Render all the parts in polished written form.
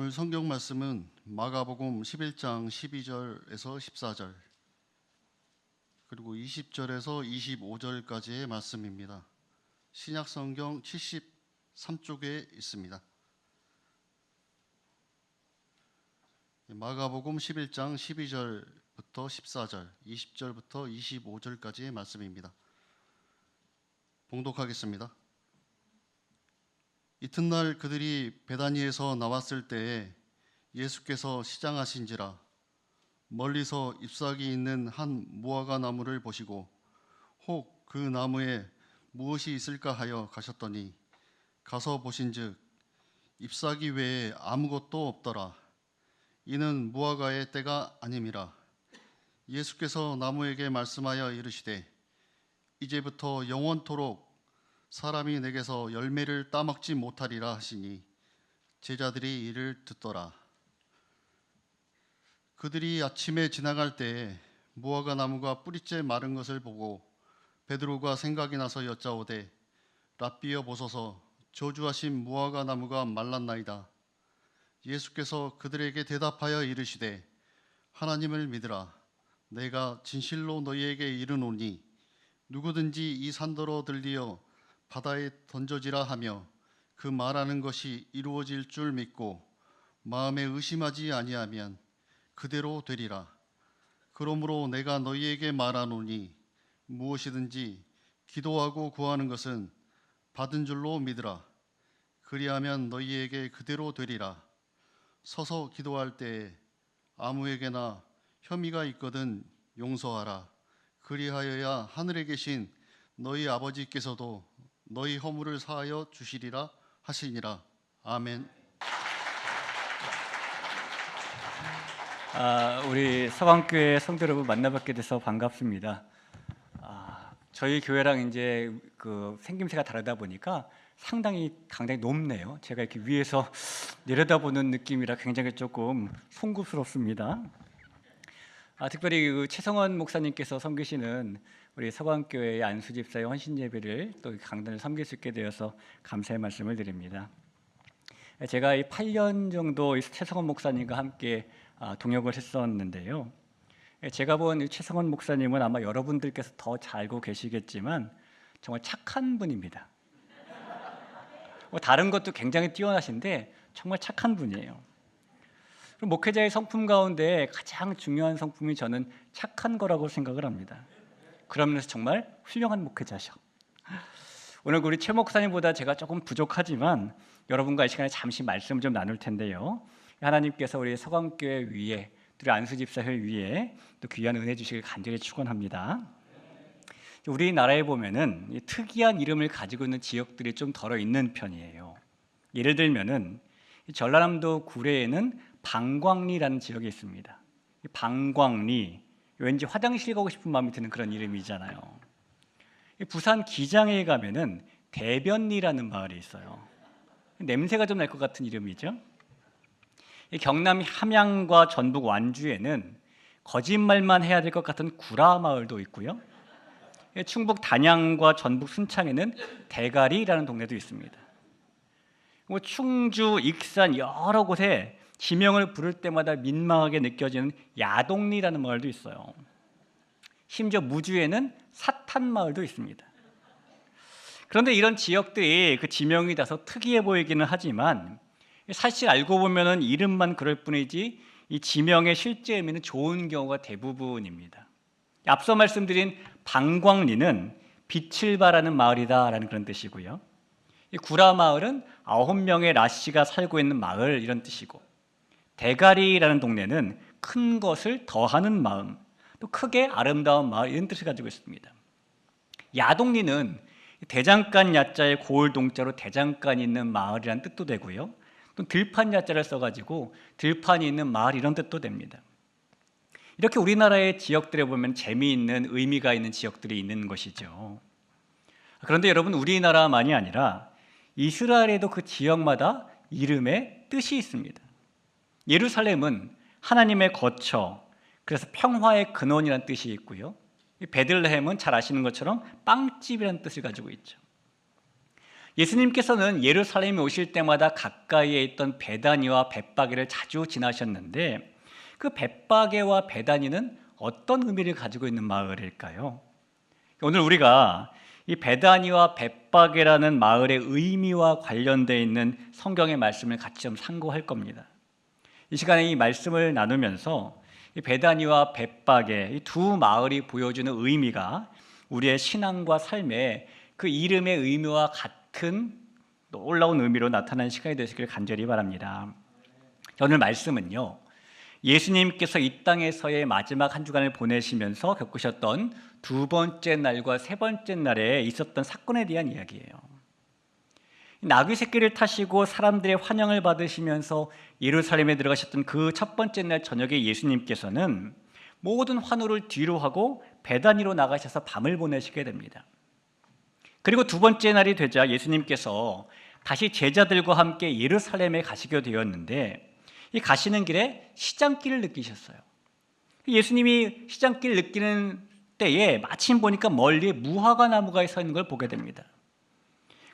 오늘 성경 말씀은 마가복음 11장 12절에서 14절 그리고 20절에서 25절까지의 말씀입니다. 신약 성경 73쪽에 있습니다. 마가복음 11장 12절부터 14절, 20절부터 25절까지의 말씀입니다. 봉독하겠습니다. 이튿날 그들이 베다니에서 나왔을 때에 예수께서 시장하신지라 멀리서 잎사귀 있는 한 무화과 나무를 보시고 혹 그 나무에 무엇이 있을까 하여 가셨더니 가서 보신즉 잎사귀 외에 아무것도 없더라. 이는 무화과의 때가 아님이라. 예수께서 나무에게 말씀하여 이르시되 이제부터 영원토록 사람이 내게서 열매를 따먹지 못하리라 하시니 제자들이 이를 듣더라. 그들이 아침에 지나갈 때에 무화과 나무가 뿌리째 마른 것을 보고 베드로가 생각이 나서 여짜오되 랍비여 보소서 저주하신 무화과 나무가 말랐나이다. 예수께서 그들에게 대답하여 이르시되 하나님을 믿으라. 내가 진실로 너희에게 이르노니 누구든지 이 산더러 들리어 바다에 던져지라 하며 그 말하는 것이 이루어질 줄 믿고 마음에 의심하지 아니하면 그대로 되리라. 그러므로 내가 너희에게 말하노니 무엇이든지 기도하고 구하는 것은 받은 줄로 믿으라. 그리하면 너희에게 그대로 되리라. 서서 기도할 때에 아무에게나 혐의가 있거든 용서하라. 그리하여야 하늘에 계신 너희 아버지께서도 너희 허물을 사하여 주시리라 하시니라. 아멘. 우리 서강교회 성도 여러분 만나뵙게 돼서 반갑습니다. 저희 교회랑 이제 그 생김새가 다르다 보니까 상당히 높네요. 제가 이렇게 위에서 내려다보는 느낌이라 굉장히 조금 송구스럽습니다. 특별히 그 최성원 목사님께서 섬기시는 우리 서강교회의 안수집사의 헌신예배를 또 강단을 섬길 수 있게 되어서 감사의 말씀을 드립니다. 제가 8년 정도 최성원 목사님과 함께 동역을 했었는데요. 제가 본 최성원 목사님은 아마 여러분들께서 더 잘 알고 계시겠지만 정말 착한 분입니다. 다른 것도 굉장히 뛰어나신데 정말 착한 분이에요. 목회자의 성품 가운데 가장 중요한 성품이 저는 착한 거라고 생각을 합니다. 그러면서 정말 훌륭한 목회자셔. 오늘 우리 최 목사님보다 제가 조금 부족하지만 여러분과 이 시간에 잠시 말씀을 좀 나눌 텐데요. 하나님께서 우리 서강교회 위에 또 안수집사회 위에 또 귀한 은혜 주시길 간절히 축원합니다. 우리나라에 보면은 특이한 이름을 가지고 있는 지역들이 좀 덜어 있는 편이에요. 예를 들면은 전라남도 구례에는 방광리라는 지역이 있습니다. 방광리, 왠지 화장실 가고 싶은 마음이 드는 그런 이름이잖아요. 부산 기장에 가면은 대변리라는 마을이 있어요. 냄새가 좀 날 것 같은 이름이죠. 경남 함양과 전북 완주에는 거짓말만 해야 될 것 같은 구라 마을도 있고요. 충북 단양과 전북 순창에는 대가리라는 동네도 있습니다. 충주, 익산 여러 곳에 지명을 부를 때마다 민망하게 느껴지는 야동리라는 마을도 있어요. 심지어 무주에는 사탄마을도 있습니다. 그런데 이런 지역들이 그 지명이 다소 특이해 보이기는 하지만 사실 알고 보면은 이름만 그럴 뿐이지 이 지명의 실제 의미는 좋은 경우가 대부분입니다. 앞서 말씀드린 방광리는 빛을 발하는 마을이다라는 그런 뜻이고요. 이 구라 마을은 9명의 라씨가 살고 있는 마을 이런 뜻이고, 대가리라는 동네는 큰 것을 더하는 마음, 또 크게 아름다운 마을 이런 뜻을 가지고 있습니다. 야동리는 대장간 야자에 고을 동자로 대장간이 있는 마을이라는 뜻도 되고요. 또 들판 야자를 써가지고 들판이 있는 마을 이런 뜻도 됩니다. 이렇게 우리나라의 지역들에 보면 재미있는 의미가 있는 지역들이 있는 것이죠. 그런데 여러분, 우리나라만이 아니라 이스라엘에도 그 지역마다 이름에 뜻이 있습니다. 예루살렘은 하나님의 거처, 그래서 평화의 근원이라는 뜻이 있고요. 베들레헴은 잘 아시는 것처럼 빵집이라는 뜻을 가지고 있죠. 예수님께서는 예루살렘에 오실 때마다 가까이에 있던 베다니와 벳바게를 자주 지나셨는데 그 벳바게와 베다니는 어떤 의미를 가지고 있는 마을일까요? 오늘 우리가 이 베다니와 벳바게라는 마을의 의미와 관련되어 있는 성경의 말씀을 같이 좀 상고할 겁니다. 이 시간에 이 말씀을 나누면서 이 베다니와 벳바게 이 두 마을이 보여주는 의미가 우리의 신앙과 삶에 그 이름의 의미와 같은 놀라운 의미로 나타나는 시간이 되시길 간절히 바랍니다. 오늘 말씀은요, 예수님께서 이 땅에서의 마지막 한 주간을 보내시면서 겪으셨던 두 번째 날과 세 번째 날에 있었던 사건에 대한 이야기예요. 나귀 새끼를 타시고 사람들의 환영을 받으시면서 예루살렘에 들어가셨던 그 첫 번째 날 저녁에 예수님께서는 모든 환호를 뒤로 하고 베다니로 나가셔서 밤을 보내시게 됩니다. 그리고 두 번째 날이 되자 예수님께서 다시 제자들과 함께 예루살렘에 가시게 되었는데 이 가시는 길에 시장길을 느끼셨어요. 예수님이 시장길을 느끼는 때에 마침 보니까 멀리에 무화과 나무가 서 있는 걸 보게 됩니다.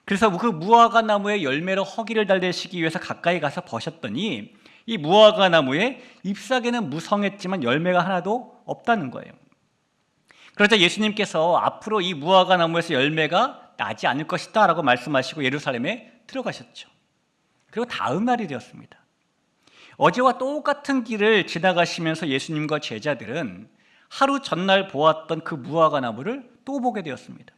그래서 그 무화과 나무에 열매로 허기를 달래시기 위해서 가까이 가서 보셨더니 이 무화과 나무에 잎사귀는 무성했지만 열매가 하나도 없다는 거예요. 그러자 예수님께서 앞으로 이 무화과 나무에서 열매가 나지 않을 것이다 라고 말씀하시고 예루살렘에 들어가셨죠. 그리고 다음 날이 되었습니다. 어제와 똑같은 길을 지나가시면서 예수님과 제자들은 하루 전날 보았던 그 무화과 나무를 또 보게 되었습니다.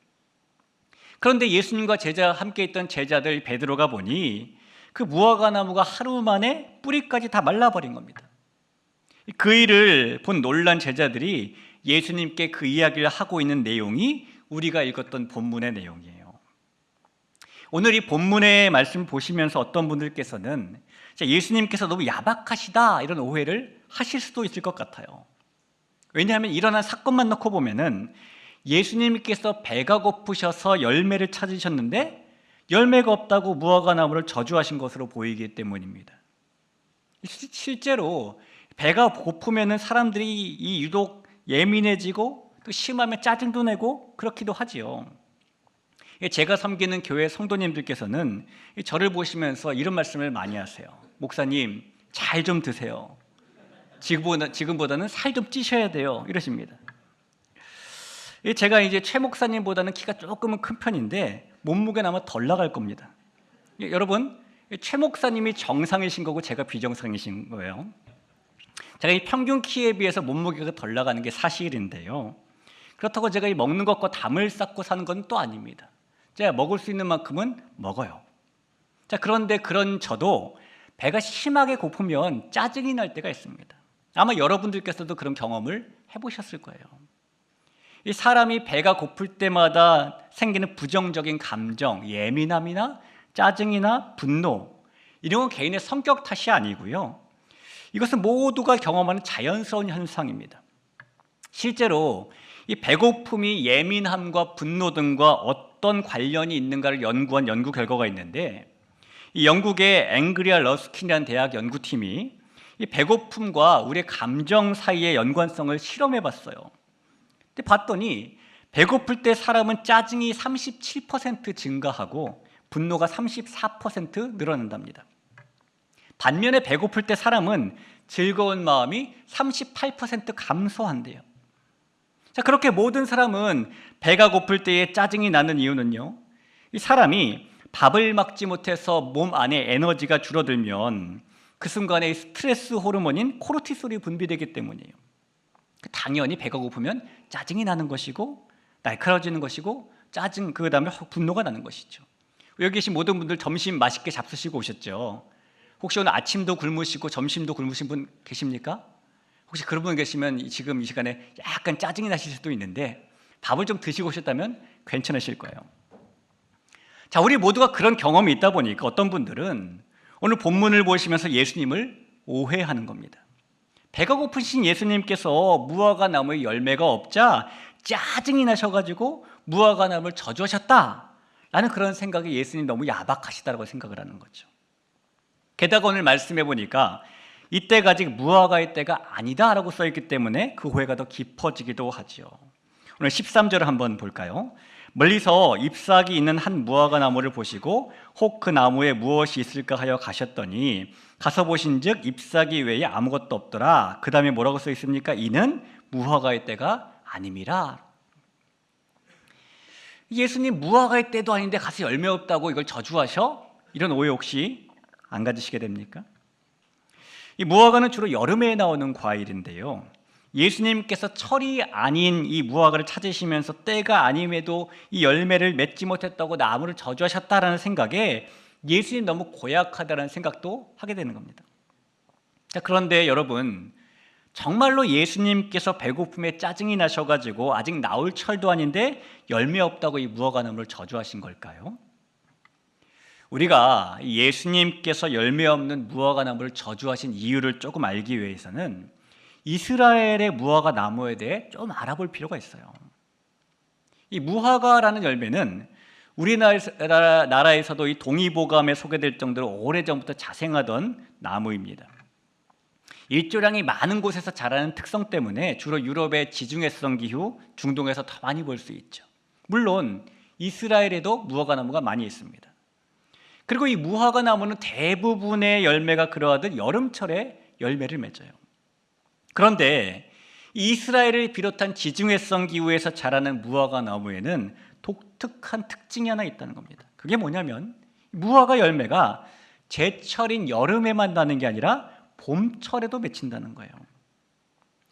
그런데 예수님과 함께 있던 제자들 베드로가 보니 그 무화과 나무가 하루 만에 뿌리까지 다 말라버린 겁니다. 그 일을 본 놀란 제자들이 예수님께 그 이야기를 하고 있는 내용이 우리가 읽었던 본문의 내용이에요. 오늘 이 본문의 말씀 보시면서 어떤 분들께서는 예수님께서 너무 야박하시다 이런 오해를 하실 수도 있을 것 같아요. 왜냐하면 일어난 사건만 놓고 보면은 예수님께서 배가 고프셔서 열매를 찾으셨는데 열매가 없다고 무화과 나무를 저주하신 것으로 보이기 때문입니다. 실제로 배가 고프면은 사람들이 이 유독 예민해지고 또 심하면 짜증도 내고 그렇기도 하지요. 제가 섬기는 교회 성도님들께서는 저를 보시면서 이런 말씀을 많이 하세요. 목사님, 잘 좀 드세요. 지금보다는 살 좀 찌셔야 돼요. 이러십니다. 제가 이제 최 목사님보다는 키가 조금은 큰 편인데 몸무게는 아마 덜 나갈 겁니다. 여러분, 최 목사님이 정상이신 거고 제가 비정상이신 거예요. 제가 이 평균 키에 비해서 몸무게가 덜 나가는 게 사실인데요. 그렇다고 제가 이 먹는 것과 담을 쌓고 사는 건 또 아닙니다. 제가 먹을 수 있는 만큼은 먹어요. 자, 그런데 그런 저도 배가 심하게 고프면 짜증이 날 때가 있습니다. 아마 여러분들께서도 그런 경험을 해보셨을 거예요. 이 사람이 배가 고플 때마다 생기는 부정적인 감정, 예민함이나 짜증이나 분노, 이런 건 개인의 성격 탓이 아니고요. 이것은 모두가 경험하는 자연스러운 현상입니다. 실제로 이 배고픔이 예민함과 분노 등과 어떤 관련이 있는가를 연구한 연구 결과가 있는데 이 영국의 앵그리아 러스킨이라는 대학 연구팀이 이 배고픔과 우리의 감정 사이의 연관성을 실험해 봤어요. 근데 봤더니 배고플 때 사람은 짜증이 37% 증가하고 분노가 34% 늘어난답니다. 반면에 배고플 때 사람은 즐거운 마음이 38% 감소한대요. 자, 그렇게 모든 사람은 배가 고플 때에 짜증이 나는 이유는요, 이 사람이 밥을 먹지 못해서 몸 안에 에너지가 줄어들면 그 순간에 스트레스 호르몬인 코르티솔이 분비되기 때문이에요. 당연히 배가 고프면 짜증이 나는 것이고 날카로워지는 것이고 그 다음에 분노가 나는 것이죠. 여기 계신 모든 분들 점심 맛있게 잡수시고 오셨죠? 혹시 오늘 아침도 굶으시고 점심도 굶으신 분 계십니까? 혹시 그런 분 계시면 지금 이 시간에 약간 짜증이 나실 수도 있는데 밥을 좀 드시고 오셨다면 괜찮으실 거예요. 자, 우리 모두가 그런 경험이 있다 보니까 어떤 분들은 오늘 본문을 보시면서 예수님을 오해하는 겁니다. 배가 고프신 예수님께서 무화과 나무에 열매가 없자 짜증이 나셔가지고 무화과 나무를 저주하셨다라는 그런 생각에 예수님 너무 야박하시다라고 생각을 하는 거죠. 게다가 오늘 말씀해 보니까 이때가 아직 무화과의 때가 아니다라고 써있기 때문에 그 오해가 더 깊어지기도 하죠. 오늘 13절을 한번 볼까요? 멀리서 잎사귀 있는 한 무화과 나무를 보시고 혹 그 나무에 무엇이 있을까 하여 가셨더니 가서 보신즉 잎사귀 외에 아무것도 없더라. 그 다음에 뭐라고 써 있습니까? 이는 무화과의 때가 아님이라. 예수님 무화과의 때도 아닌데 가서 열매 없다고 이걸 저주하셔? 이런 오해 혹시 안 가지시게 됩니까? 이 무화과는 주로 여름에 나오는 과일인데요, 예수님께서 철이 아닌 이 무화과를 찾으시면서 때가 아님에도 이 열매를 맺지 못했다고 나무를 저주하셨다라는 생각에 예수님 너무 고약하다는 생각도 하게 되는 겁니다. 자, 그런데 여러분, 정말로 예수님께서 배고픔에 짜증이 나셔가지고 아직 나올 철도 아닌데 열매 없다고 이 무화과 나무를 저주하신 걸까요? 우리가 예수님께서 열매 없는 무화과 나무를 저주하신 이유를 조금 알기 위해서는 이스라엘의 무화과 나무에 대해 좀 알아볼 필요가 있어요. 이 무화과라는 열매는 우리나라에서도 이 동의보감에 소개될 정도로 오래전부터 자생하던 나무입니다. 일조량이 많은 곳에서 자라는 특성 때문에 주로 유럽의 지중해성 기후, 중동에서 더 많이 볼 수 있죠. 물론 이스라엘에도 무화과 나무가 많이 있습니다. 그리고 이 무화과 나무는 대부분의 열매가 그러하듯 여름철에 열매를 맺어요. 그런데 이스라엘을 비롯한 지중해성 기후에서 자라는 무화과 나무에는 독특한 특징이 하나 있다는 겁니다. 그게 뭐냐면 무화과 열매가 제철인 여름에만 나는 게 아니라 봄철에도 맺힌다는 거예요.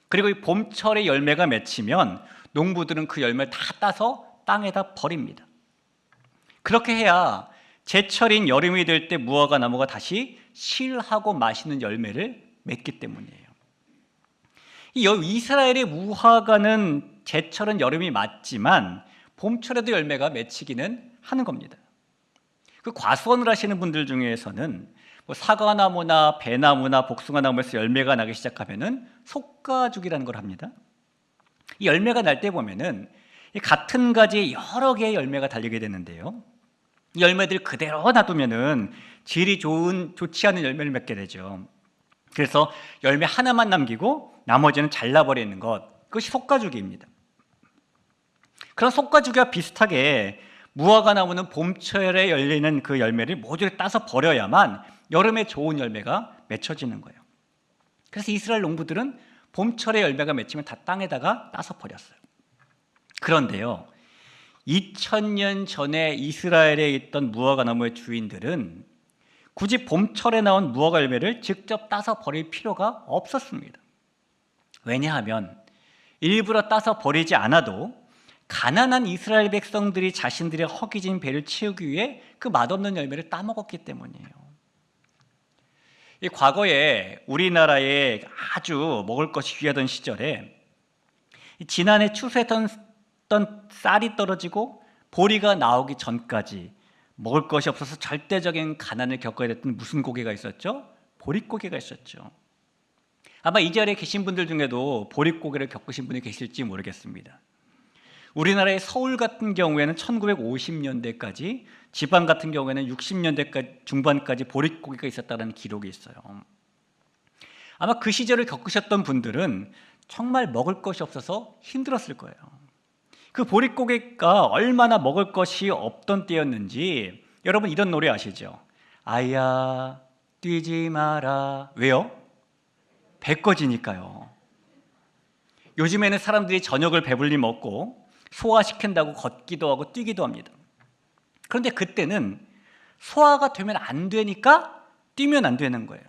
그리고 이 봄철에 열매가 맺히면 농부들은 그 열매를 다 따서 땅에다 버립니다. 그렇게 해야 제철인 여름이 될 때 무화과 나무가 다시 실하고 맛있는 열매를 맺기 때문이에요. 이 이스라엘의 무화과는 제철은 여름이 맞지만 봄철에도 열매가 맺히기는 하는 겁니다. 그 과수원을 하시는 분들 중에서는 사과나무나 배나무나 복숭아나무에서 열매가 나기 시작하면은 속가죽이라는 걸 합니다. 이 열매가 날 때 보면은 같은 가지에 여러 개의 열매가 달리게 되는데요, 이 열매들 그대로 놔두면은 질이 좋지 않은 열매를 맺게 되죠. 그래서 열매 하나만 남기고 나머지는 잘라버리는 것, 그것이 속가죽입니다. 그런 속가죽과 비슷하게 무화과 나무는 봄철에 열리는 그 열매를 모두 따서 버려야만 여름에 좋은 열매가 맺혀지는 거예요. 그래서 이스라엘 농부들은 봄철에 열매가 맺히면 다 땅에다가 따서 버렸어요. 그런데요, 2000년 전에 이스라엘에 있던 무화과 나무의 주인들은 굳이 봄철에 나온 무화과 열매를 직접 따서 버릴 필요가 없었습니다. 왜냐하면 일부러 따서 버리지 않아도 가난한 이스라엘 백성들이 자신들의 허기진 배를 채우기 위해 그 맛없는 열매를 따먹었기 때문이에요. 이 과거에 우리나라에 아주 먹을 것이 귀하던 시절에 지난해 추수했던 쌀이 떨어지고 보리가 나오기 전까지 먹을 것이 없어서 절대적인 가난을 겪어야 됐던 무슨 고개가 있었죠? 보릿고개가 있었죠. 아마 이 자리에 계신 분들 중에도 보릿고개를 겪으신 분이 계실지 모르겠습니다. 우리나라의 서울 같은 경우에는 1950년대까지, 지방 같은 경우에는 60년대 중반까지 보릿고개가 있었다는 기록이 있어요. 아마 그 시절을 겪으셨던 분들은 정말 먹을 것이 없어서 힘들었을 거예요. 그 보릿고개가 얼마나 먹을 것이 없던 때였는지 여러분 이런 노래 아시죠? 아야 뛰지 마라. 왜요? 배 꺼지니까요. 요즘에는 사람들이 저녁을 배불리 먹고 소화시킨다고 걷기도 하고 뛰기도 합니다. 그런데 그때는 소화가 되면 안 되니까 뛰면 안 되는 거예요.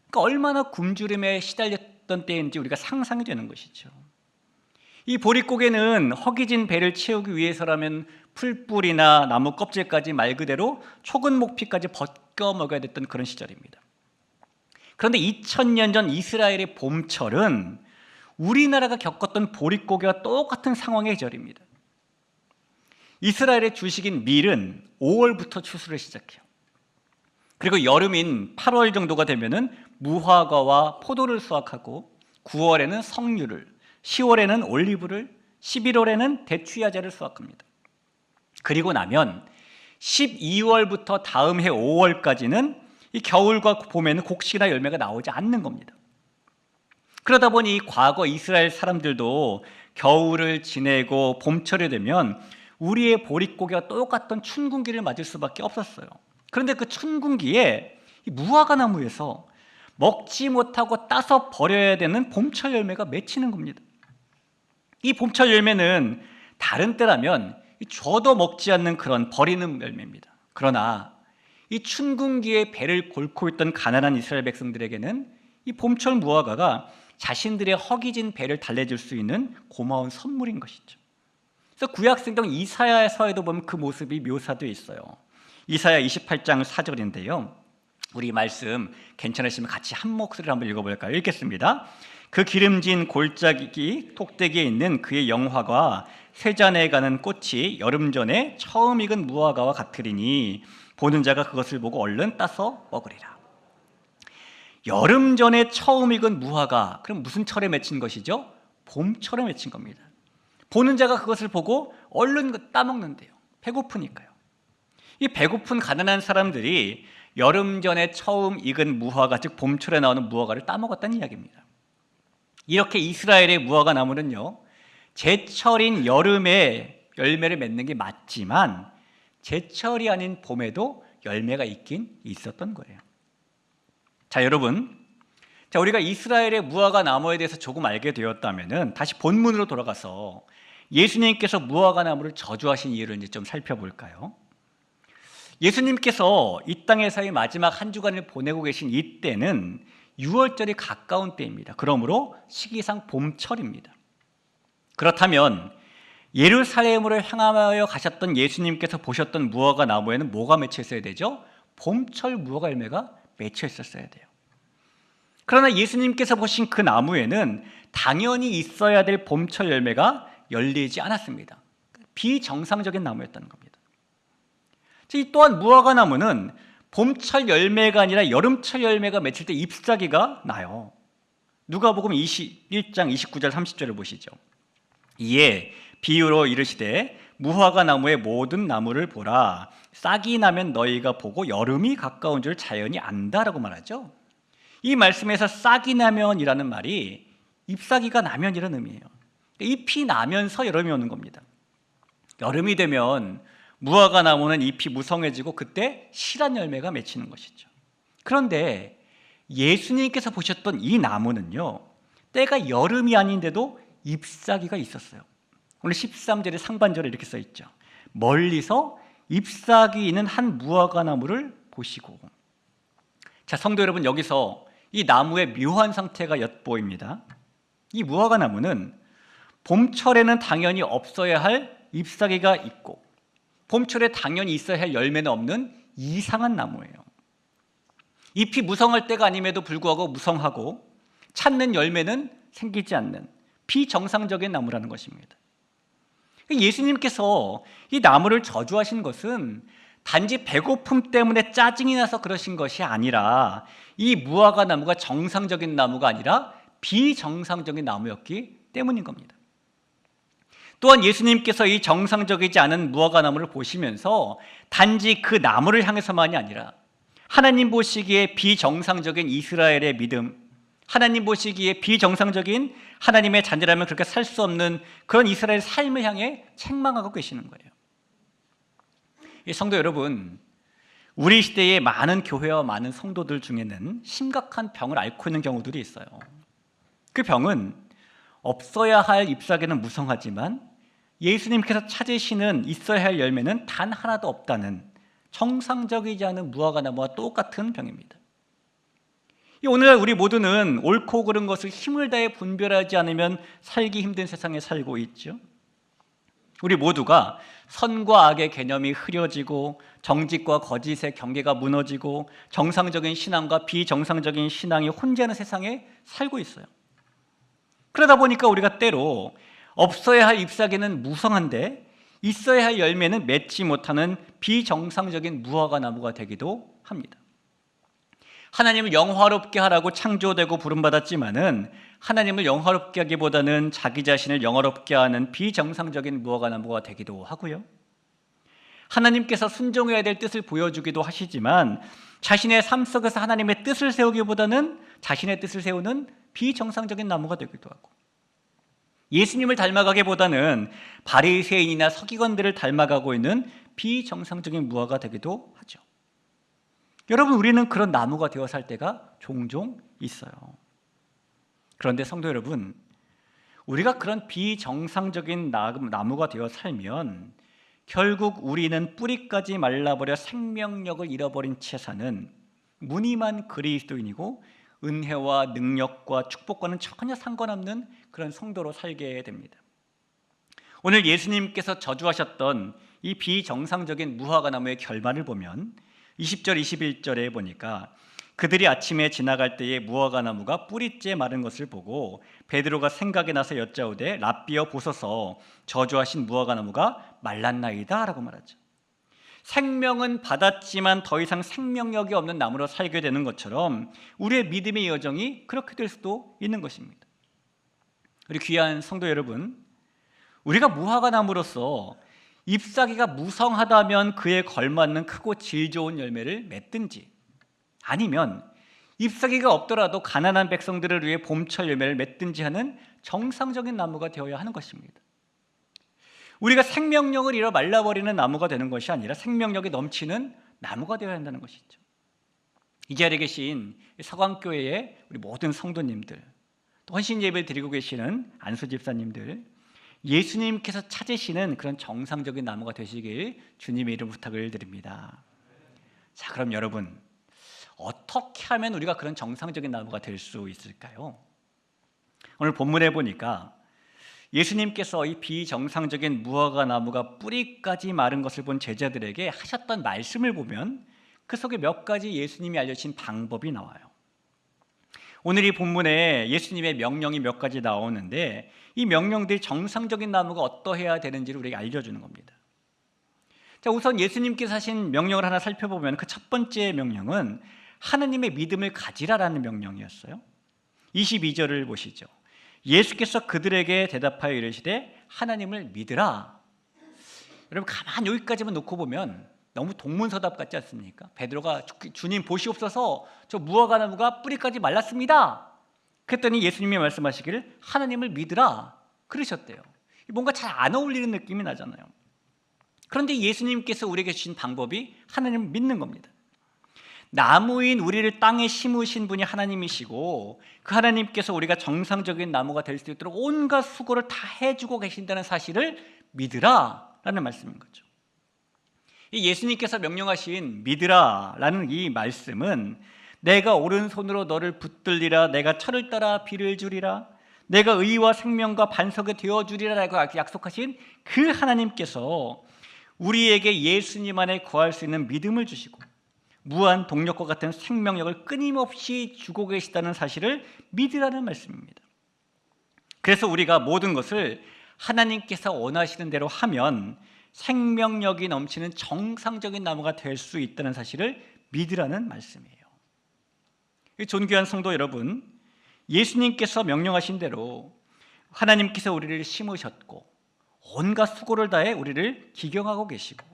그러니까 얼마나 굶주림에 시달렸던 때인지 우리가 상상이 되는 것이죠. 이 보릿고개는 허기진 배를 채우기 위해서라면 풀뿌리나 나무 껍질까지 말 그대로 초근 목피까지 벗겨 먹어야 됐던 그런 시절입니다. 그런데 2000년 전 이스라엘의 봄철은 우리나라가 겪었던 보릿고개와 똑같은 상황의 계절입니다. 이스라엘의 주식인 밀은 5월부터 추수를 시작해요. 그리고 여름인 8월 정도가 되면은 무화과와 포도를 수확하고 9월에는 석류를, 10월에는 올리브를, 11월에는 대추야자를 수확합니다. 그리고 나면 12월부터 다음 해 5월까지는 이 겨울과 봄에는 곡식이나 열매가 나오지 않는 겁니다. 그러다 보니 과거 이스라엘 사람들도 겨울을 지내고 봄철이 되면 우리의 보릿고개와 똑같던 춘궁기를 맞을 수밖에 없었어요. 그런데 그 춘궁기에 이 무화과 나무에서 먹지 못하고 따서 버려야 되는 봄철 열매가 맺히는 겁니다. 이 봄철 열매는 다른 때라면 줘도 먹지 않는 그런 버리는 열매입니다. 그러나 이 춘궁기에 배를 곪고 있던 가난한 이스라엘 백성들에게는 이 봄철 무화과가 자신들의 허기진 배를 달래줄 수 있는 고마운 선물인 것이죠. 그래서 구약성경 이사야서에도 보면 그 모습이 묘사되어 있어요. 이사야 28장 4절인데요. 우리 말씀 괜찮으시면 같이 한 목소리로 한번 읽어볼까요? 읽겠습니다. 그 기름진 골짜기 톡대기에 있는 그의 영화가 쇠잔에 가는 꽃이 여름 전에 처음 익은 무화과와 같으리니 보는 자가 그것을 보고 얼른 따서 먹으리라. 여름 전에 처음 익은 무화과, 그럼 무슨 철에 맺힌 것이죠? 봄철에 맺힌 겁니다. 보는 자가 그것을 보고 얼른 따먹는데요. 배고프니까요. 이 배고픈 가난한 사람들이 여름 전에 처음 익은 무화과, 즉 봄철에 나오는 무화과를 따먹었다는 이야기입니다. 이렇게 이스라엘의 무화과 나무는요, 제철인 여름에 열매를 맺는 게 맞지만 제철이 아닌 봄에도 열매가 있긴 있었던 거예요. 자, 여러분, 우리가 이스라엘의 무화과 나무에 대해서 조금 알게 되었다면은 다시 본문으로 돌아가서 예수님께서 무화과 나무를 저주하신 이유를 이제 좀 살펴볼까요? 예수님께서 이 땅에서의 마지막 한 주간을 보내고 계신 이때는 6월절이 가까운 때입니다. 그러므로 시기상 봄철입니다. 그렇다면 예루살렘으로 향하여 가셨던 예수님께서 보셨던 무화과 나무에는 뭐가 맺혀 있어야 되죠? 봄철 무화과 열매가 맺혀 있었어야 돼요. 그러나 예수님께서 보신 그 나무에는 당연히 있어야 될 봄철 열매가 열리지 않았습니다. 비정상적인 나무였다는 겁니다. 또한 무화과 나무는 봄철 열매가 아니라 여름철 열매가 맺힐 때 잎사귀가 나요. 누가복음 21장 29절 30절을 보시죠. 이에 비유로 이르시되 무화과 나무의 모든 나무를 보라. 싹이 나면 너희가 보고 여름이 가까운 줄 자연히 안다라고 말하죠. 이 말씀에서 싹이 나면이라는 말이 잎사귀가 나면이라는 의미예요. 잎이 나면서 여름이 오는 겁니다. 여름이 되면 무화과 나무는 잎이 무성해지고 그때 실한 열매가 맺히는 것이죠. 그런데 예수님께서 보셨던 이 나무는요, 때가 여름이 아닌데도 잎사귀가 있었어요. 오늘 13절의 상반절에 이렇게 써 있죠. 멀리서 잎사귀 있는 한 무화과 나무를 보시고. 자, 성도 여러분, 여기서 이 나무의 묘한 상태가 엿보입니다. 이 무화과 나무는 봄철에는 당연히 없어야 할 잎사귀가 있고 봄철에 당연히 있어야 할 열매는 없는 이상한 나무예요. 잎이 무성할 때가 아님에도 불구하고 무성하고 찾는 열매는 생기지 않는 비정상적인 나무라는 것입니다. 예수님께서 이 나무를 저주하신 것은 단지 배고픔 때문에 짜증이 나서 그러신 것이 아니라 이 무화과 나무가 정상적인 나무가 아니라 비정상적인 나무였기 때문인 겁니다. 또한 예수님께서 이 정상적이지 않은 무화과 나무를 보시면서 단지 그 나무를 향해서만이 아니라 하나님 보시기에 비정상적인 이스라엘의 믿음, 하나님 보시기에 비정상적인 하나님의 자녀라면 그렇게 살 수 없는 그런 이스라엘 삶을 향해 책망하고 계시는 거예요. 성도 여러분, 우리 시대의 많은 교회와 많은 성도들 중에는 심각한 병을 앓고 있는 경우들이 있어요. 그 병은 없어야 할 잎사귀는 무성하지만 예수님께서 찾으시는 있어야 할 열매는 단 하나도 없다는 정상적이지 않은 무화과 나무와 똑같은 병입니다. 오늘날 우리 모두는 옳고 그른 것을 힘을 다해 분별하지 않으면 살기 힘든 세상에 살고 있죠. 우리 모두가 선과 악의 개념이 흐려지고 정직과 거짓의 경계가 무너지고 정상적인 신앙과 비정상적인 신앙이 혼재하는 세상에 살고 있어요. 그러다 보니까 우리가 때로 없어야 할 잎사귀는 무성한데 있어야 할 열매는 맺지 못하는 비정상적인 무화과 나무가 되기도 합니다. 하나님을 영화롭게 하라고 창조되고 부름받았지만은 하나님을 영화롭게 하기보다는 자기 자신을 영화롭게 하는 비정상적인 무화과 나무가 되기도 하고요. 하나님께서 순종해야 될 뜻을 보여주기도 하시지만 자신의 삶 속에서 하나님의 뜻을 세우기보다는 자신의 뜻을 세우는 비정상적인 나무가 되기도 하고, 예수님을 닮아가기보다는 바리새인이나 서기관들을 닮아가고 있는 비정상적인 무화과가 되기도 하죠. 여러분, 우리는 그런 나무가 되어 살 때가 종종 있어요. 그런데 성도 여러분, 우리가 그런 비정상적인 나무가 되어 살면 결국 우리는 뿌리까지 말라버려 생명력을 잃어버린 채 사는 무늬만 그리스도인이고 은혜와 능력과 축복과는 전혀 상관없는 그런 성도로 살게 됩니다. 오늘 예수님께서 저주하셨던 이 비정상적인 무화과 나무의 결말을 보면 20절 21절에 보니까 그들이 아침에 지나갈 때에 무화과 나무가 뿌리째 마른 것을 보고 베드로가 생각이 나서 여짜오되 랍비여 보소서 저주하신 무화과 나무가 말랐나이다 라고 말하죠. 생명은 받았지만 더 이상 생명력이 없는 나무로 살게 되는 것처럼 우리의 믿음의 여정이 그렇게 될 수도 있는 것입니다. 우리 귀한 성도 여러분, 우리가 무화과 나무로서 잎사귀가 무성하다면 그에 걸맞는 크고 질 좋은 열매를 맺든지, 아니면 잎사귀가 없더라도 가난한 백성들을 위해 봄철 열매를 맺든지 하는 정상적인 나무가 되어야 하는 것입니다. 우리가 생명력을 잃어 말라버리는 나무가 되는 것이 아니라 생명력이 넘치는 나무가 되어야 한다는 것이죠. 이 자리에 계신 서강교회의 우리 모든 성도님들, 또 헌신 예배를 드리고 계시는 안수 집사님들, 예수님께서 찾으시는 그런 정상적인 나무가 되시길 주님의 이름 부탁을 드립니다. 자, 그럼 여러분, 어떻게 하면 우리가 그런 정상적인 나무가 될 수 있을까요? 오늘 본문에 보니까 예수님께서 이 비정상적인 무화과 나무가 뿌리까지 마른 것을 본 제자들에게 하셨던 말씀을 보면 그 속에 몇 가지 예수님이 알려주신 방법이 나와요. 오늘 이 본문에 예수님의 명령이 몇 가지 나오는데 이 명령들이 정상적인 나무가 어떠해야 되는지를 우리에게 알려주는 겁니다. 자, 우선 예수님께서 하신 명령을 하나 살펴보면 그 첫 번째 명령은 하나님의 믿음을 가지라라는 명령이었어요. 22절을 보시죠. 예수께서 그들에게 대답하여 이르시되 하나님을 믿으라. 여러분, 가만히 여기까지만 놓고 보면 너무 동문서답 같지 않습니까? 베드로가 주님 보시옵소서 저 무화과 나무가 뿌리까지 말랐습니다. 그랬더니 예수님이 말씀하시기를 하나님을 믿으라 그러셨대요. 뭔가 잘 안 어울리는 느낌이 나잖아요. 그런데 예수님께서 우리에게 주신 방법이 하나님을 믿는 겁니다. 나무인 우리를 땅에 심으신 분이 하나님이시고 그 하나님께서 우리가 정상적인 나무가 될 수 있도록 온갖 수고를 다 해주고 계신다는 사실을 믿으라라는 말씀인 거죠. 이 예수님께서 명령하신 믿으라라는 이 말씀은 내가 오른손으로 너를 붙들리라, 내가 철을 따라 비를 주리라, 내가 의와 생명과 반석이 되어주리라라고 약속하신 그 하나님께서 우리에게 예수님 안에 거할 수 있는 믿음을 주시고 무한 동력과 같은 생명력을 끊임없이 주고 계시다는 사실을 믿으라는 말씀입니다. 그래서 우리가 모든 것을 하나님께서 원하시는 대로 하면 생명력이 넘치는 정상적인 나무가 될 수 있다는 사실을 믿으라는 말씀이에요. 존귀한 성도 여러분, 예수님께서 명령하신 대로 하나님께서 우리를 심으셨고 온갖 수고를 다해 우리를 기경하고 계시고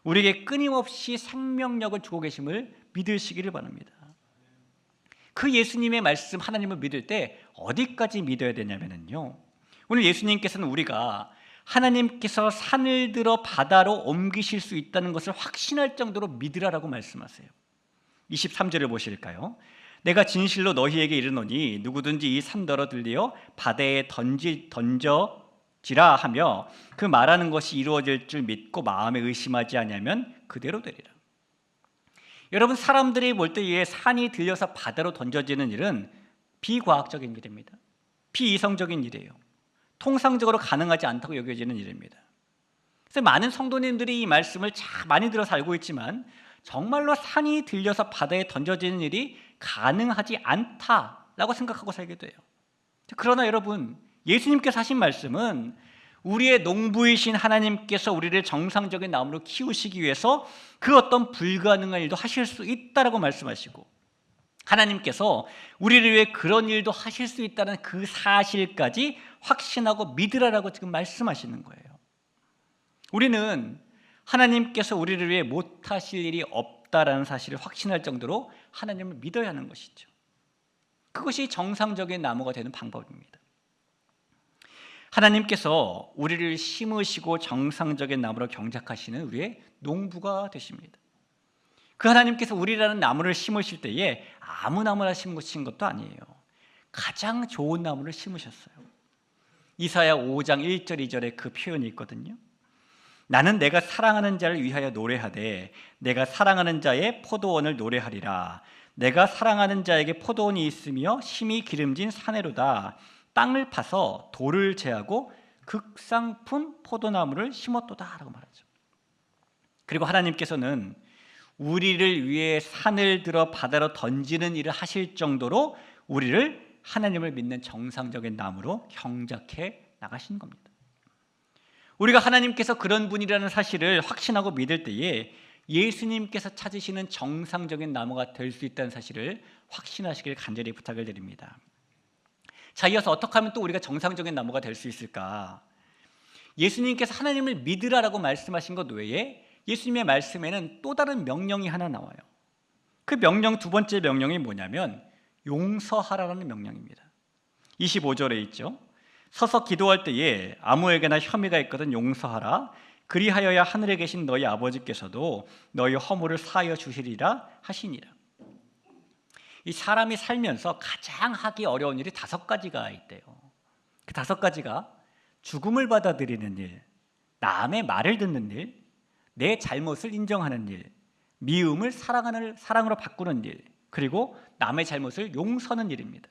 우리에게 끊임없이 생명력을 주고 계심을 믿으시기를 바랍니다. 그 예수님의 말씀 하나님을 믿을 때 어디까지 믿어야 되냐면요, 오늘 예수님께서는 우리가 하나님께서 산을 들어 바다로 옮기실 수 있다는 것을 확신할 정도로 믿으라라고 말씀하세요. 23절을 보실까요? 내가 진실로 너희에게 이르노니 누구든지 이 산더러 들리어 바다에 던져지라 하며 그 말하는 것이 이루어질 줄 믿고 마음에 의심하지 아니하면 그대로 되리라. 여러분, 사람들이 볼 때에 산이 들려서 바다로 던져지는 일은 비과학적인 일입니다. 비이성적인 일이에요. 통상적으로 가능하지 않다고 여겨지는 일입니다. 그래서 많은 성도님들이 이 말씀을 참 많이 들어서 알고 있지만 정말로 산이 들려서 바다에 던져지는 일이 가능하지 않다라고 생각하고 살게 돼요. 그러나 여러분, 예수님께서 하신 말씀은 우리의 농부이신 하나님께서 우리를 정상적인 나무로 키우시기 위해서 그 어떤 불가능한 일도 하실 수 있다라고 말씀하시고 하나님께서 우리를 위해 그런 일도 하실 수 있다는 그 사실까지 확신하고 믿으라라고 지금 말씀하시는 거예요. 우리는 하나님께서 우리를 위해 못하실 일이 없다라는 사실을 확신할 정도로 하나님을 믿어야 하는 것이죠. 그것이 정상적인 나무가 되는 방법입니다. 하나님께서 우리를 심으시고 정상적인 나무로 경작하시는 우리의 농부가 되십니다. 그 하나님께서 우리라는 나무를 심으실 때에 아무 나무나 심으신 것도 아니에요. 가장 좋은 나무를 심으셨어요. 이사야 5장 1절 2절에 그 표현이 있거든요. 나는 내가 사랑하는 자를 위하여 노래하되 내가 사랑하는 자의 포도원을 노래하리라. 내가 사랑하는 자에게 포도원이 있으며 심히 기름진 사내로다. 땅을 파서 돌을 제하고 극상품 포도나무를 심었도다 라고 말하죠. 그리고 하나님께서는 우리를 위해 산을 들어 바다로 던지는 일을 하실 정도로 우리를 하나님을 믿는 정상적인 나무로 경작해 나가신 겁니다. 우리가 하나님께서 그런 분이라는 사실을 확신하고 믿을 때에 예수님께서 찾으시는 정상적인 나무가 될 수 있다는 사실을 확신하시길 간절히 부탁을 드립니다. 자, 이어서 어떻게 하면 또 우리가 정상적인 나무가 될 수 있을까? 예수님께서 하나님을 믿으라라고 말씀하신 것 외에 예수님의 말씀에는 또 다른 명령이 하나 나와요. 그 명령, 두 번째 명령이 뭐냐면 용서하라는 명령입니다. 25절에 있죠. 서서 기도할 때에 아무에게나 혐의가 있거든 용서하라. 그리하여야 하늘에 계신 너희 아버지께서도 너희 허물을 사하여 주시리라 하시니라. 이 사람이 살면서 가장 하기 어려운 일이 5가지가 있대요. 그 5가지가 죽음을 받아들이는 일, 남의 말을 듣는 일, 내 잘못을 인정하는 일, 미움을 사랑으로 바꾸는 일, 그리고 남의 잘못을 용서하는 일입니다.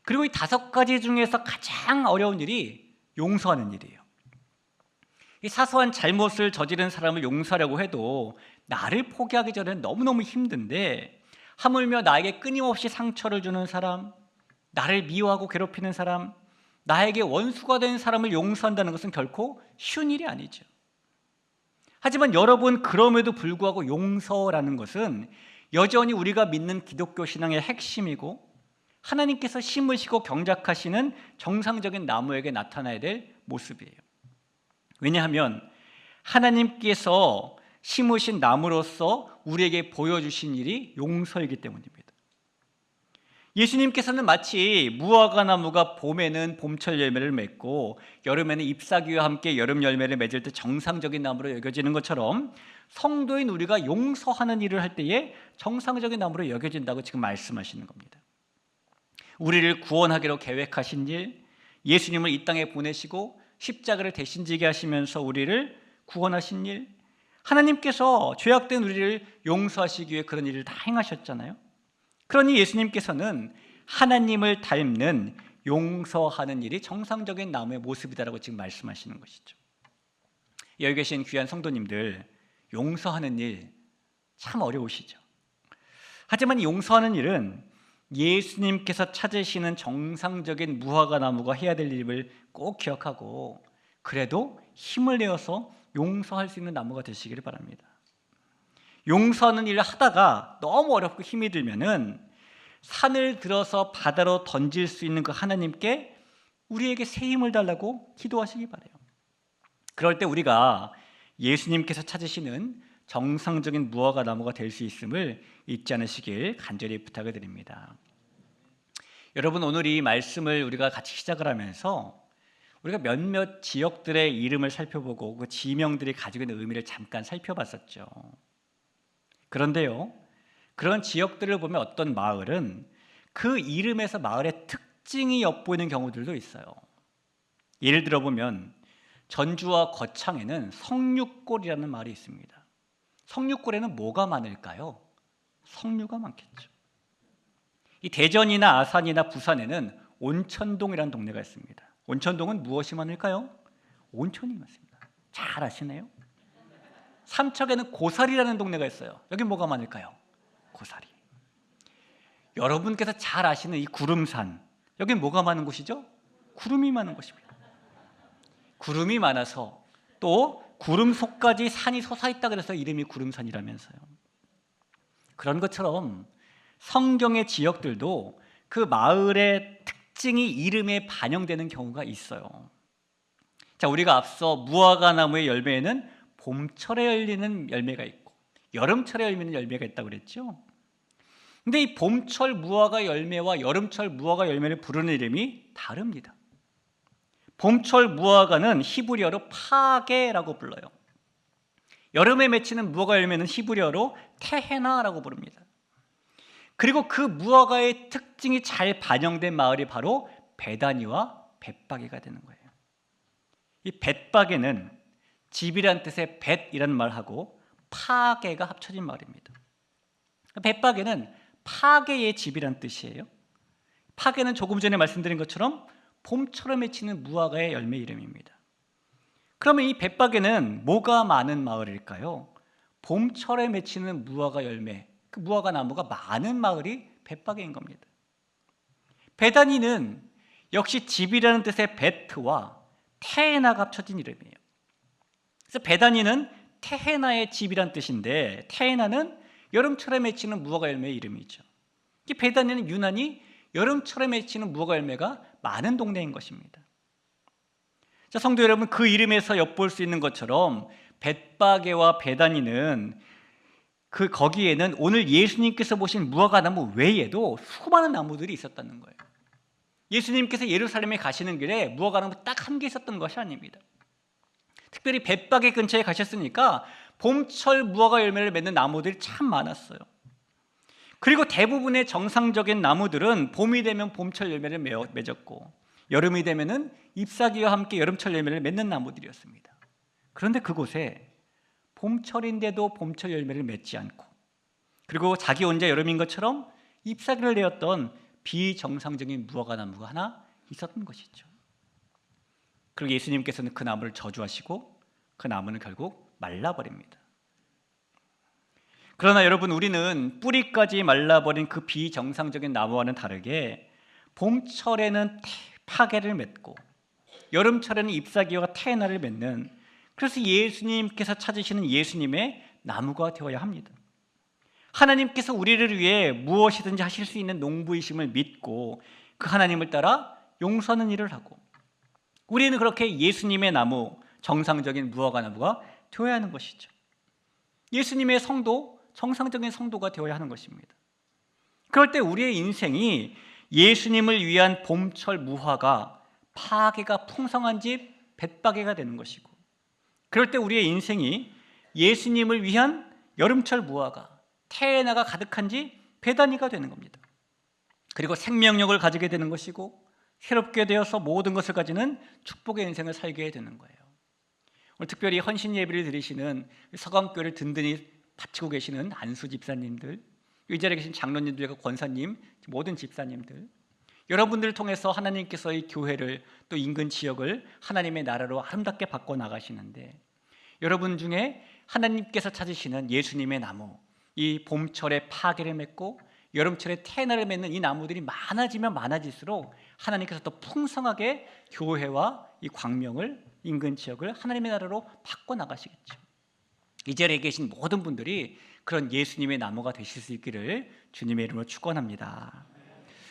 그리고 이 5가지 중에서 가장 어려운 일이 용서하는 일이에요. 이 사소한 잘못을 저지른 사람을 용서하려고 해도 나를 포기하기 전에는 너무너무 힘든데, 하물며 나에게 끊임없이 상처를 주는 사람, 나를 미워하고 괴롭히는 사람, 나에게 원수가 된 사람을 용서한다는 것은 결코 쉬운 일이 아니죠. 하지만 여러분, 그럼에도 불구하고 용서라는 것은 여전히 우리가 믿는 기독교 신앙의 핵심이고 하나님께서 심으시고 경작하시는 정상적인 나무에게 나타나야 될 모습이에요. 왜냐하면 하나님께서 심으신 나무로서 우리에게 보여주신 일이 용서이기 때문입니다. 예수님께서는 마치 무화과 나무가 봄에는 봄철 열매를 맺고 여름에는 잎사귀와 함께 여름 열매를 맺을 때 정상적인 나무로 여겨지는 것처럼 성도인 우리가 용서하는 일을 할 때에 정상적인 나무로 여겨진다고 지금 말씀하시는 겁니다. 우리를 구원하기로 계획하신 일, 예수님을 이 땅에 보내시고 십자가를 대신 지게 하시면서 우리를 구원하신 일, 하나님께서 죄악된 우리를 용서하시기 위해 그런 일을 다 행하셨잖아요. 그러니 예수님께서는 하나님을 닮는 용서하는 일이 정상적인 나무의 모습이다라고 지금 말씀하시는 것이죠. 여기 계신 귀한 성도님들, 용서하는 일 참 어려우시죠. 하지만 이 용서하는 일은 예수님께서 찾으시는 정상적인 무화과 나무가 해야 될 일을 꼭 기억하고 그래도 힘을 내어서 용서할 수 있는 나무가 되시기를 바랍니다. 용서하는 일을 하다가 너무 어렵고 힘이 들면은 산을 들어서 바다로 던질 수 있는 그 하나님께 우리에게 새 힘을 달라고 기도하시기 바라요. 그럴 때 우리가 예수님께서 찾으시는 정상적인 무화과 나무가 될 수 있음을 잊지 않으시길 간절히 부탁을 드립니다. 여러분, 오늘 이 말씀을 우리가 같이 시작을 하면서 우리가 몇몇 지역들의 이름을 살펴보고 그 지명들이 가지고 있는 의미를 잠깐 살펴봤었죠. 그런데요, 그런 지역들을 보면 어떤 마을은 그 이름에서 마을의 특징이 엿보이는 경우들도 있어요. 예를 들어 보면 전주와 거창에는 성육골이라는 마을이 있습니다. 성육골에는 뭐가 많을까요? 석류가 많겠죠. 이 대전이나 아산이나 부산에는 온천동이라는 동네가 있습니다. 온천동은 무엇이 많을까요? 온천이 많습니다. 잘 아시네요. 삼척에는 고사리라는 동네가 있어요. 여기 뭐가 많을까요? 고사리. 여러분께서 잘 아시는 이 구름산, 여기 뭐가 많은 곳이죠? 구름이 많은 곳입니다. 구름이 많아서 또 구름 속까지 산이 솟아있다 그래서 이름이 구름산이라면서요. 그런 것처럼 성경의 지역들도 그 마을의 특징이 이름에 반영되는 경우가 있어요. 자, 우리가 앞서 무화과 나무의 열매에는 봄철에 열리는 열매가 있고 여름철에 열리는 열매가 있다고 그랬죠. 근데 이 봄철 무화과 열매와 여름철 무화과 열매를 부르는 이름이 다릅니다. 봄철 무화과는 히브리어로 파게라고 불러요. 여름에 맺히는 무화과 열매는 히브리어로 테헤나라고 부릅니다. 그리고 그 무화과의 특징이 잘 반영된 마을이 바로 베다니와 벳바게가 되는 거예요. 이 벳바게는 집이란 뜻의 벳이라는 말하고 파게가 합쳐진 말입니다. 벳바게는 파게의 집이란 뜻이에요. 파게는 조금 전에 말씀드린 것처럼 봄철에 맺히는 무화과의 열매 이름입니다. 그러면 이 벳바게는 뭐가 많은 마을일까요? 봄철에 맺히는 무화과 열매, 그 무화과 나무가 많은 마을이 벳바게인 겁니다. 베다니는 역시 집이라는 뜻의 베트와 테헤나가 합쳐진 이름이에요. 그래서 베다니는 테헤나의 집이란 뜻인데 테헤나는 여름철에 맺히는 무화과 열매의 이름이죠. 이 베다니는 유난히 여름철에 맺히는 무화과 열매가 많은 동네인 것입니다. 자, 성도 여러분, 그 이름에서 엿볼 수 있는 것처럼 벳바게와 베다니는 거기에는 오늘 예수님께서 보신 무화과 나무 외에도 수많은 나무들이 있었다는 거예요. 예수님께서 예루살렘에 가시는 길에 무화과 나무 딱 한 개 있었던 것이 아닙니다. 특별히 벳바게 근처에 가셨으니까 봄철 무화과 열매를 맺는 나무들이 참 많았어요. 그리고 대부분의 정상적인 나무들은 봄이 되면 봄철 열매를 맺었고 여름이 되면은 잎사귀와 함께 여름철 열매를 맺는 나무들이었습니다. 그런데 그곳에 봄철인데도 봄철 열매를 맺지 않고 그리고 자기 혼자 여름인 것처럼 잎사귀를 내었던 비정상적인 무화과 나무가 하나 있었던 것이죠. 그리고 예수님께서는 그 나무를 저주하시고 그 나무는 결국 말라버립니다. 그러나 여러분, 우리는 뿌리까지 말라버린 그 비정상적인 나무와는 다르게 봄철에는 파게를 맺고 여름철에는 잎사귀와 테헤나를 맺는, 그래서 예수님께서 찾으시는 예수님의 나무가 되어야 합니다. 하나님께서 우리를 위해 무엇이든지 하실 수 있는 농부이심을 믿고 그 하나님을 따라 용서하는 일을 하고 우리는 그렇게 예수님의 나무, 정상적인 무화과 나무가 되어야 하는 것이죠. 예수님의 성도, 정상적인 성도가 되어야 하는 것입니다. 그럴 때 우리의 인생이 예수님을 위한 봄철 무화과, 파게가 풍성한 집 벳바게가 되는 것이고, 그럴 때 우리의 인생이 예수님을 위한 여름철 무화과, 테헤나가 가득한 집 베다니가 되는 겁니다. 그리고 생명력을 가지게 되는 것이고 새롭게 되어서 모든 것을 가지는 축복의 인생을 살게 되는 거예요. 오늘 특별히 헌신 예배를 드리시는 서강교회를 든든히 바치고 계시는 안수 집사님들, 이 자리에 계신 장로님들과 권사님, 모든 집사님들, 여러분들을 통해서 하나님께서 이 교회를 또 인근 지역을 하나님의 나라로 아름답게 바꿔 나가시는데, 여러분 중에 하나님께서 찾으시는 예수님의 나무, 이 봄철에 파게를 맺고 여름철에 테헤나를 맺는 이 나무들이 많아지면 많아질수록 하나님께서 더 풍성하게 교회와 이 광명을, 인근 지역을 하나님의 나라로 바꿔 나가시겠죠. 이 자리에 계신 모든 분들이 그런 예수님의 나무가 되실 수 있기를 주님의 이름으로 축원합니다.